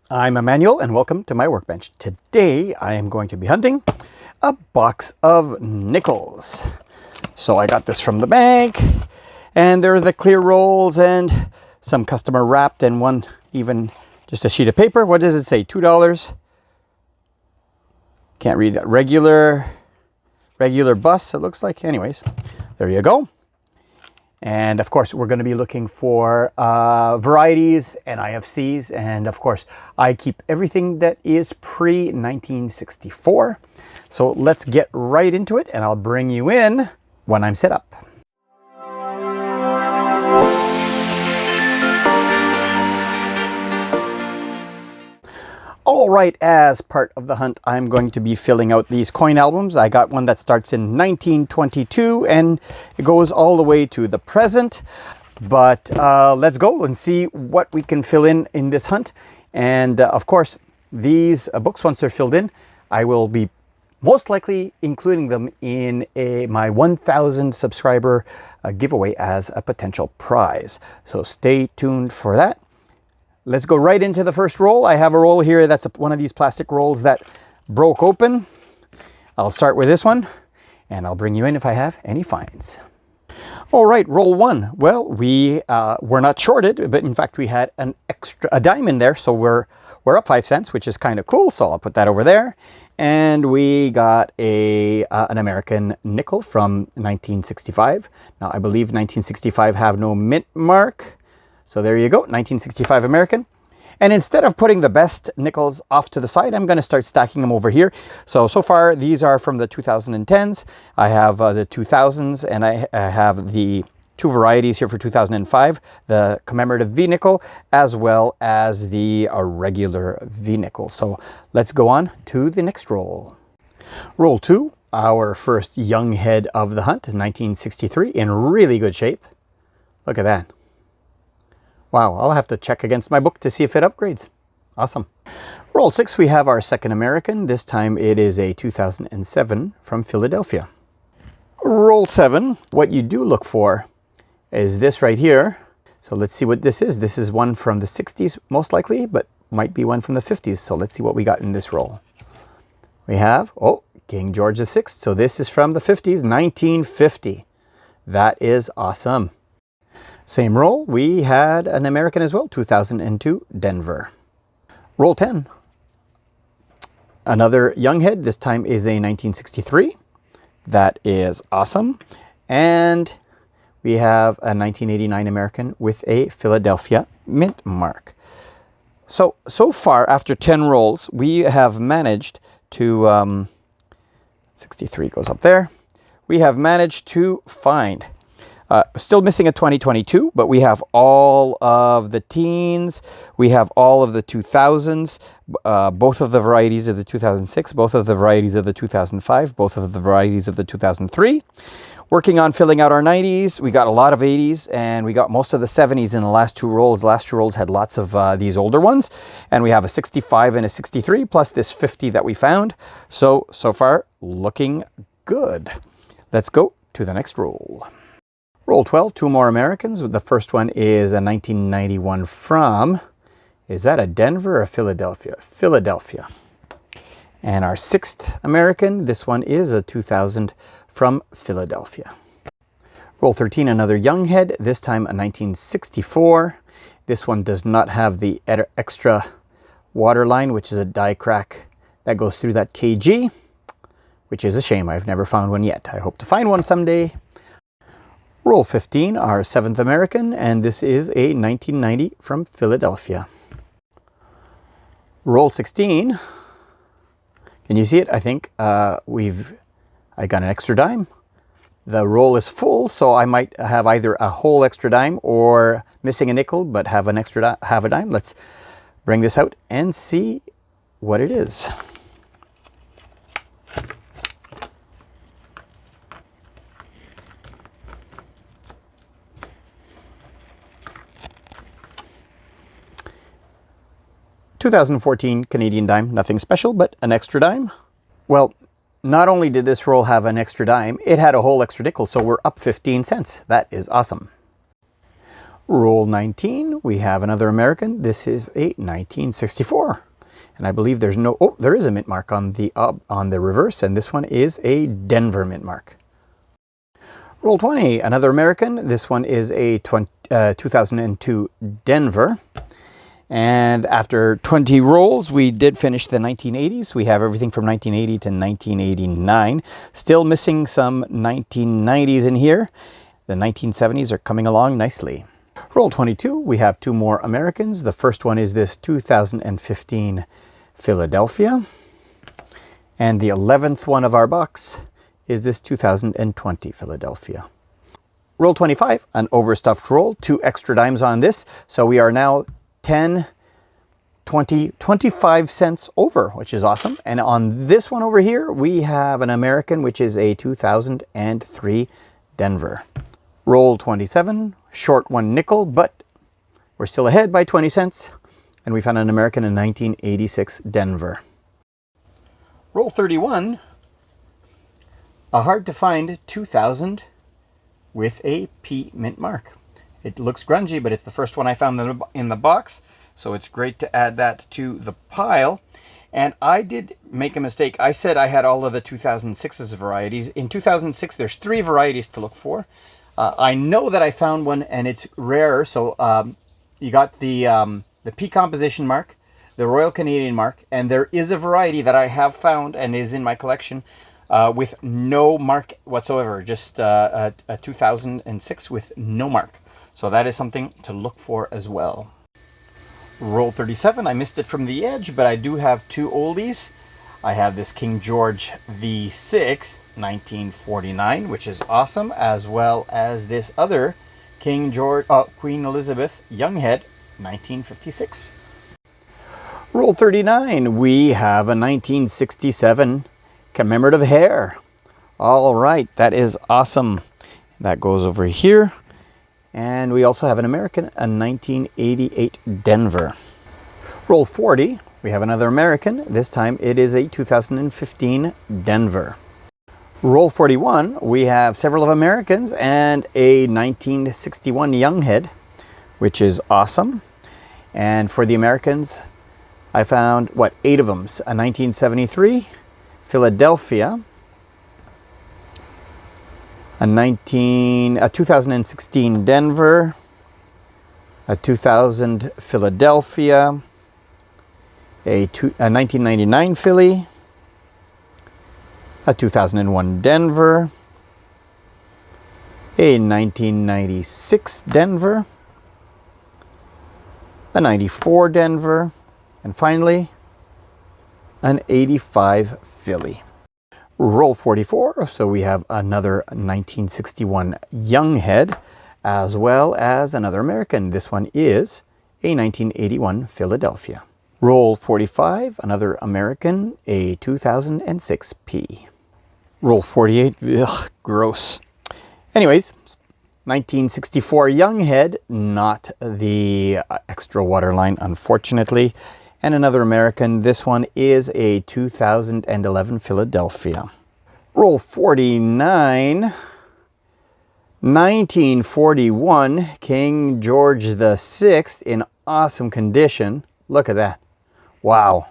I'm Emmanuel and welcome to my workbench. Today I am going to be hunting a box of nickels. So I got this from the bank and there are the clear rolls and some customer wrapped and one even just a sheet of paper. What does it say? $2. Can't read that. Regular bus it looks like. Anyways, there you go. And of course, we're going to be looking for varieties and IFCs. And of course, I keep everything that is pre-1964. So let's get right into it and I'll bring you in when I'm set up. All right, as part of the hunt, I'm going to be filling out these coin albums. I got one that starts in 1922 and it goes all the way to the present. But let's go and see what we can fill in this hunt. And of course, these books, once they're filled in, I will be most likely including them in my 1,000 subscriber giveaway as a potential prize. So stay tuned for that. Let's go right into the first roll. I have a roll here that's one of these plastic rolls that broke open. I'll start with this one and I'll bring you in if I have any finds. All right, roll one. Well, we were not shorted, but in fact we had a dime in there, so we're up 5 cents, which is kind of cool. So I'll put that over there. And we got an American nickel from 1965. Now I believe 1965 have no mint mark. So there you go, 1965 American. And instead of putting the best nickels off to the side, I'm going to start stacking them over here. So far, these are from the 2010s. I have the 2000s, and I have the two varieties here for 2005, the commemorative V-nickel, as well as the regular V-nickel. So let's go on to the next roll. Roll two, our first young head of the hunt, 1963, in really good shape. Look at that. Wow, I'll have to check against my book to see if it upgrades. Awesome. Roll six, we have our second American. This time it is a 2007 from Philadelphia. Roll seven, what you do look for is this right here. So let's see what this is. This is one from the 60s most likely, but might be one from the 50s. So let's see what we got in this roll. We have, King George VI. So this is from the 50s, 1950. That is awesome. Same roll, we had an American as well, 2002, Denver. Roll 10. Another young head, this time is a 1963. That is awesome. And we have a 1989 American with a Philadelphia mint mark. So far, after 10 rolls, we have managed to, 63 goes up there. We have managed to find still missing a 2022, but we have all of the teens. We have all of the 2000s, both of the varieties of the 2006, both of the varieties of the 2005, both of the varieties of the 2003. Working on filling out our 90s. We got a lot of 80s and we got most of the 70s in the last two rolls. The last two rolls had lots of these older ones. And we have a 65 and a 63 plus this 50 that we found. So far, looking good. Let's go to the next roll. Roll 12, two more Americans. The first one is a 1991 from, is that a Denver or a Philadelphia? Philadelphia. And our sixth American, this one is a 2000 from Philadelphia. Roll 13, another young head, this time a 1964. This one does not have the extra water line, which is a die crack that goes through that KG, which is a shame. I've never found one yet. I hope to find one someday. Roll 15, our seventh American, and this is a 1990 from Philadelphia. Roll 16, can you see it? I think I got an extra dime. The roll is full, so I might have either a whole extra dime or missing a nickel, but have an extra half a dime. Let's bring this out and see what it is. $2014 Canadian dime, nothing special, but an extra dime. Well, not only did this roll have an extra dime, it had a whole extra nickel, so we're up 15 cents. That is awesome. Roll 19, we have another American. This is a 1964. And I believe there's no, oh, there is a mint mark on the reverse, and this one is a Denver mint mark. Roll 20, another American. This one is a 2002 Denver. And after 20 rolls, we did finish the 1980s. We have everything from 1980 to 1989. Still missing some 1990s in here. The 1970s are coming along nicely. Roll 22, we have two more Americans. The first one is this 2015 Philadelphia. And the 11th one of our box is this 2020 Philadelphia. Roll 25, an overstuffed roll, 2 extra dimes on this. So we are now 10, 20, 25 cents over, which is awesome. And on this one over here, we have an American, which is a 2003 Denver. Roll 27, short 1 nickel, but we're still ahead by 20 cents. And we found an American in 1986 Denver. Roll 31, a hard to find 2000 with a P mint mark. It looks grungy, but it's the first one I found in the box, so it's great to add that to the pile. And I did make a mistake. I said I had all of the 2006's varieties. In 2006, there's 3 varieties to look for. I know that I found one, and it's rarer. So you got the P composition mark, the Royal Canadian mark, and there is a variety that I have found and is in my collection with no mark whatsoever, just a 2006 with no mark. So that is something to look for as well. Roll 37, I missed it from the edge, but I do have 2 oldies. I have this King George VI, 1949, which is awesome, as well as this other Queen Elizabeth Younghead, 1956. Roll 39, we have a 1967 commemorative hair. All right, that is awesome. That goes over here. And we also have an American, a 1988 Denver. Roll 40, we have another American. This time it is a 2015 Denver. Roll 41, we have several of Americans and a 1961 Younghead, which is awesome. And for the Americans, I found, 8 of them. A 1973 Philadelphia, a 2016 Denver, a 2000 Philadelphia, a 1999 Philly, a 2001 Denver, a 1996 Denver, a 94 Denver, and finally an 85 Philly. Roll 44, so we have another 1961 Younghead, as well as another American. This one is a 1981 Philadelphia. Roll 45, another American, a 2006 P. Roll 48, ugh, gross. Anyways, 1964 Younghead, not the extra waterline, unfortunately. And another American, this one is a 2011 Philadelphia. Roll 49, 1941 King George VI in awesome condition. Look at that. Wow.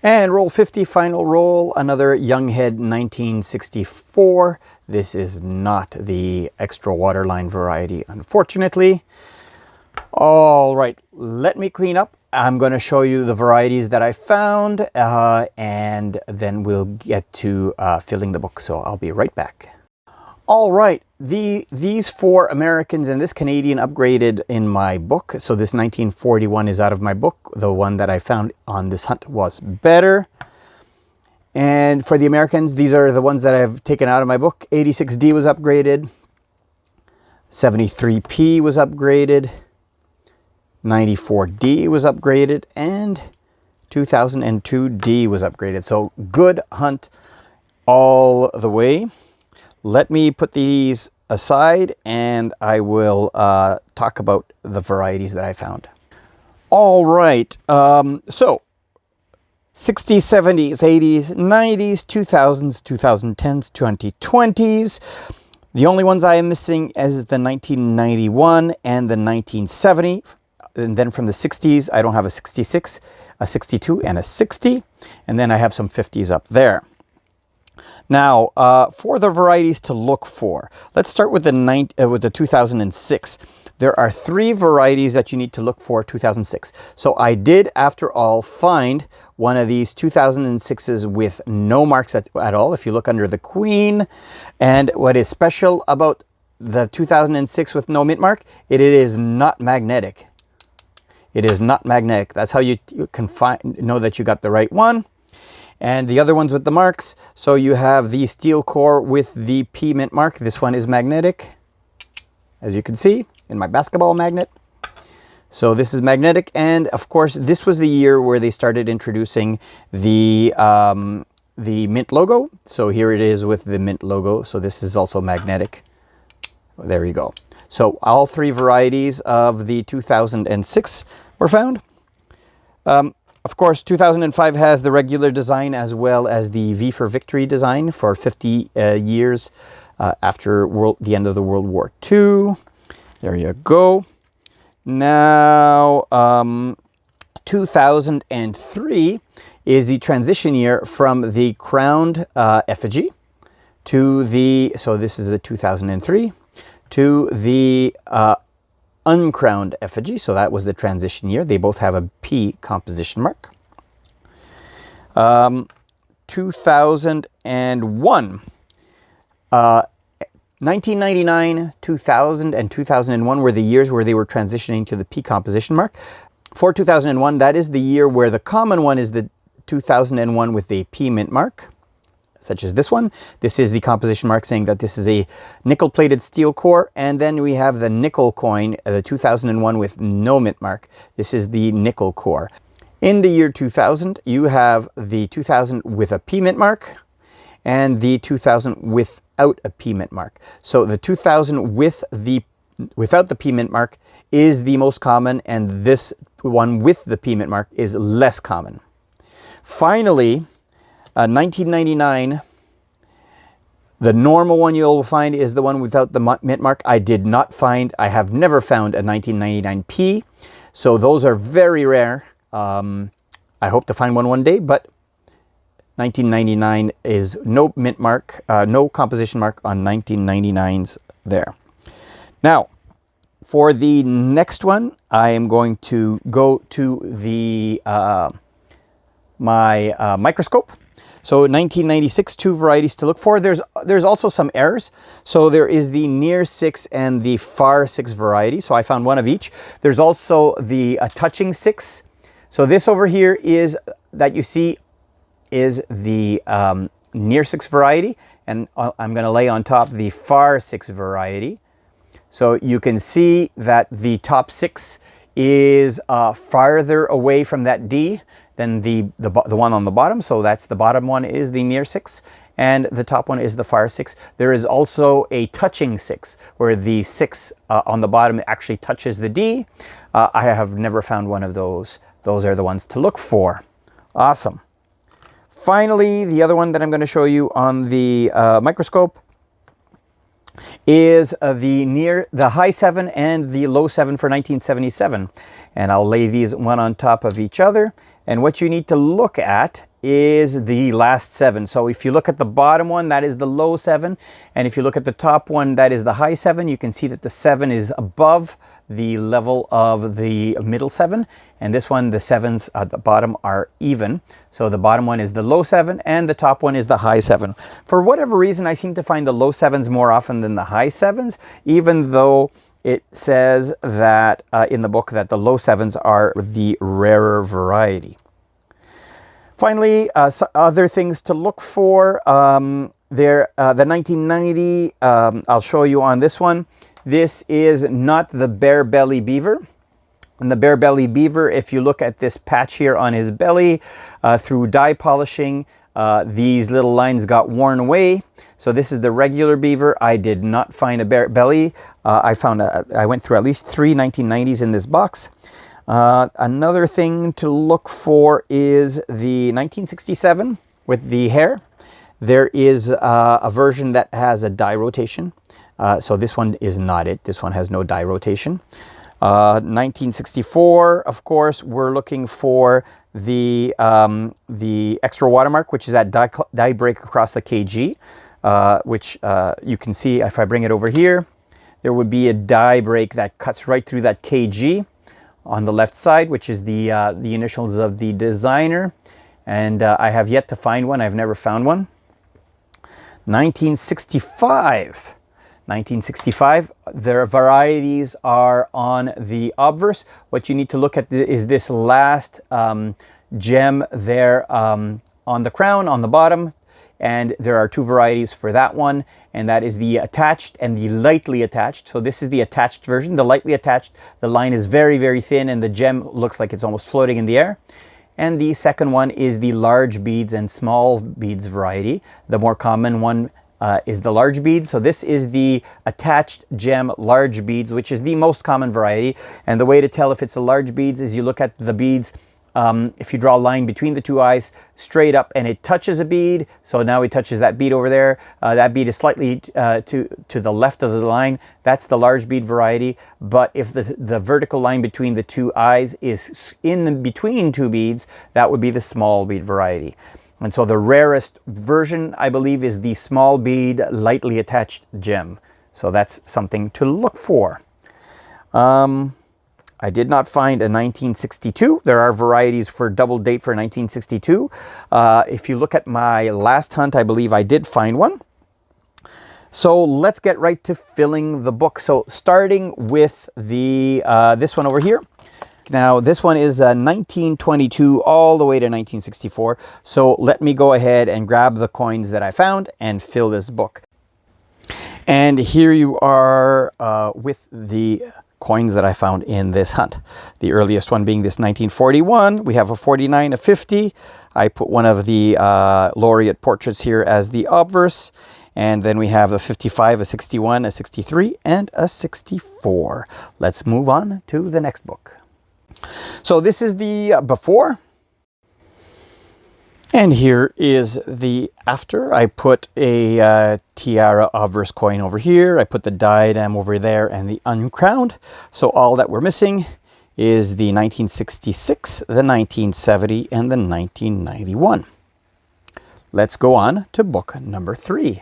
And roll 50, final roll, another Younghead 1964. This is not the extra waterline variety, unfortunately. All right, let me clean up. I'm going to show you the varieties that I found, and then we'll get to filling the book. So I'll be right back. All right, these 4 Americans and this Canadian upgraded in my book. So this 1941 is out of my book. The one that I found on this hunt was better. And for the Americans, these are the ones that I've taken out of my book. 86D was upgraded. 73P was upgraded. 94D was upgraded, and 2002D was upgraded. So good hunt all the way. Let me put these aside and I will talk about the varieties that I found. All right, so 60s, 70s, 80s, 90s, 2000s, 2010s, 2020s. The only ones I am missing is the 1991 and the 1970. And then from the 60s, I don't have a 66, a 62, and a 60. And then I have some 50s up there. Now, for the varieties to look for, let's start with the 2006. There are 3 varieties that you need to look for 2006. So I did, after all, find one of these 2006s with no marks at all. If you look under the Queen, and what is special about the 2006 with no mint mark, it is not magnetic. It is not magnetic. That's how you can know that you got the right one. And the other ones with the marks, so you have the steel core with the P mint mark. This one is magnetic, as you can see in my basketball magnet. So this is magnetic, and of course this was the year where they started introducing the mint logo. So here it is with the mint logo. So this is also magnetic. There you go. So all 3 varieties of the 2006 were found. Of course, 2005 has the regular design as well as the V for Victory design for 50 years after the end of the World War II. There you go. Now, 2003 is the transition year from the crowned effigy to the, so this is the 2003, to the uncrowned effigy. So that was the transition year. They both have a P composition mark. 2001. 1999, 2000, and 2001 were the years where they were transitioning to the P composition mark. For 2001, that is the year where the common one is the 2001 with a P mint mark, such as this one. This is the composition mark saying that this is a nickel-plated steel core. And then we have the nickel coin, the 2001 with no mint mark. This is the nickel core. In the year 2000, you have the 2000 with a P mint mark and the 2000 without a P mint mark. So the 2000 without the P mint mark is the most common, and this one with the P mint mark is less common. Finally, 1999, the normal one you'll find is the one without the mint mark. I have never found a 1999P, so those are very rare. I hope to find one day, but 1999 is no mint mark, no composition mark on 1999s there. Now, for the next one, I am going to go to the my microscope. So 1996, 2 varieties to look for. There's also some errors. So there is the near 6 and the far 6 variety. So I found one of each. There's also the touching 6. So this over here is that you see is the near 6 variety, and I'm going to lay on top the far 6 variety. So you can see that the top 6 is farther away from that D than the one on the bottom. So that's the bottom one is the near 6, and the top one is the far 6. There is also a touching 6, where the 6 on the bottom actually touches the D. I have never found one of those. Those are the ones to look for. Awesome. Finally, the other one that I'm going to show you on the microscope is the high 7 and the low 7 for 1977. And I'll lay these one on top of each other. And what you need to look at is the last 7. So if you look at the bottom one, that is the low 7. And if you look at the top one, that is the high 7. You can see that the 7 is above the level of the middle 7. And this one, the 7s at the bottom are even. So the bottom one is the low 7 and the top one is the high 7. For whatever reason, I seem to find the low 7s more often than the high 7s, even though it says that in the book that the low 7s are the rarer variety. Finally, other things to look for. The 1990, I'll show you on this one. This is not the bare belly beaver. And the bare belly beaver, if you look at this patch here on his belly, through dye polishing, these little lines got worn away. So this is the regular beaver. I did not find a bare belly. I went through at least 3 1990s in this box. Another thing to look for is the 1967 with the hair. There is a version that has a dye rotation. So this one is not it. This one has no die rotation. 1964, of course, we're looking for the extra watermark, which is that die break across the KG, which you can see if I bring it over here. There would be a die break that cuts right through that KG on the left side, which is the initials of the designer. And I have yet to find one. I've never found one. 1965. 1965, their varieties are on the obverse. What you need to look at is this last gem there on the crown, on the bottom. And there are two varieties for that one, and that is the attached and the lightly attached. So this is the attached version. The lightly attached, the line is very, very thin, and the gem looks like it's almost floating in the air. And the second one is the large beads and small beads variety. The more common one is the large beads. So this is the attached gem large beads, which is the most common variety. And the way to tell if it's the large beads is you look at the beads. If you draw a line between the two eyes straight up and it touches a bead, so now it touches that bead over there, that bead is slightly to the left of the line, that's the large bead variety. But if the vertical line between the two eyes is in between two beads, that would be the small bead variety. And so the rarest version, I believe, is the small bead lightly attached gem. So that's something to look for. I did not find a 1962. There are varieties for double date for 1962. If you look at my last hunt, I believe I did find one. So let's get right to filling the book. So starting with the this one over here. Now this one is 1922 all the way to 1964. So let me go ahead and grab the coins that I found and fill this book. And here you are with the coins that I found in this hunt. The earliest one being this 1941. We have a 49, a 50. I put one of the laureate portraits here as the obverse. And then we have a 55, a 61, a 63, and a 64. Let's move on to the next book. So this is the before. And here is the after. I put a tiara obverse coin over here. I put the diadem over there and the uncrowned. So all that we're missing is the 1966, the 1970, and the 1991. Let's go on to book number 3.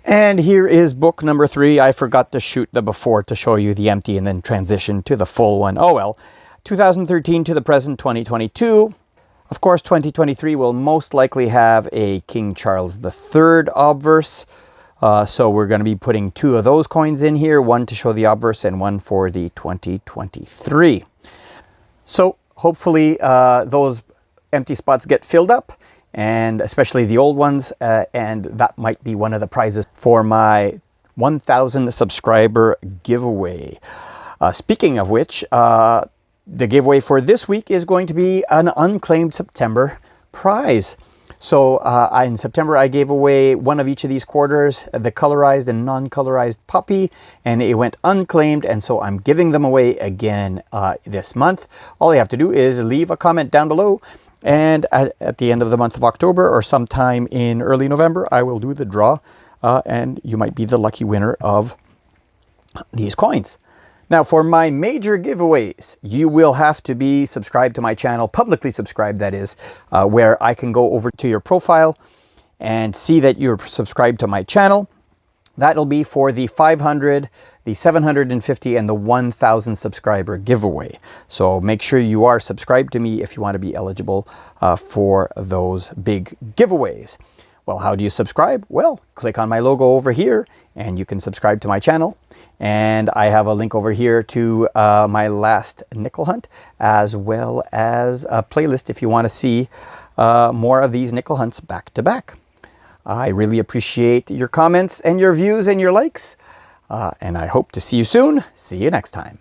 And here is book number 3. I forgot to shoot the before to show you the empty and then transition to the full one. Oh well. 2013 to the present, 2022. Of course, 2023 will most likely have a King Charles III obverse. So we're going to be putting 2 of those coins in here, one to show the obverse and one for the 2023. So hopefully those empty spots get filled up, and especially the old ones. And that might be one of the prizes for my 1,000 subscriber giveaway. Speaking of which, the giveaway for this week is going to be an unclaimed September prize. So in September, I gave away one of each of these quarters, the colorized and non-colorized puppy, and it went unclaimed. And so I'm giving them away again this month. All you have to do is leave a comment down below. And at the end of the month of October or sometime in early November, I will do the draw. And you might be the lucky winner of these coins. Now, for my major giveaways, you will have to be subscribed to my channel, publicly subscribed, that is, where I can go over to your profile and see that you're subscribed to my channel. That'll be for the 500, the 750, and the 1,000 subscriber giveaway. So make sure you are subscribed to me if you want to be eligible for those big giveaways. Well, how do you subscribe? Well, click on my logo over here and you can subscribe to my channel. And I have a link over here to my last nickel hunt, as well as a playlist if you want to see more of these nickel hunts back to back. I really appreciate your comments and your views and your likes. And I hope to see you soon. See you next time.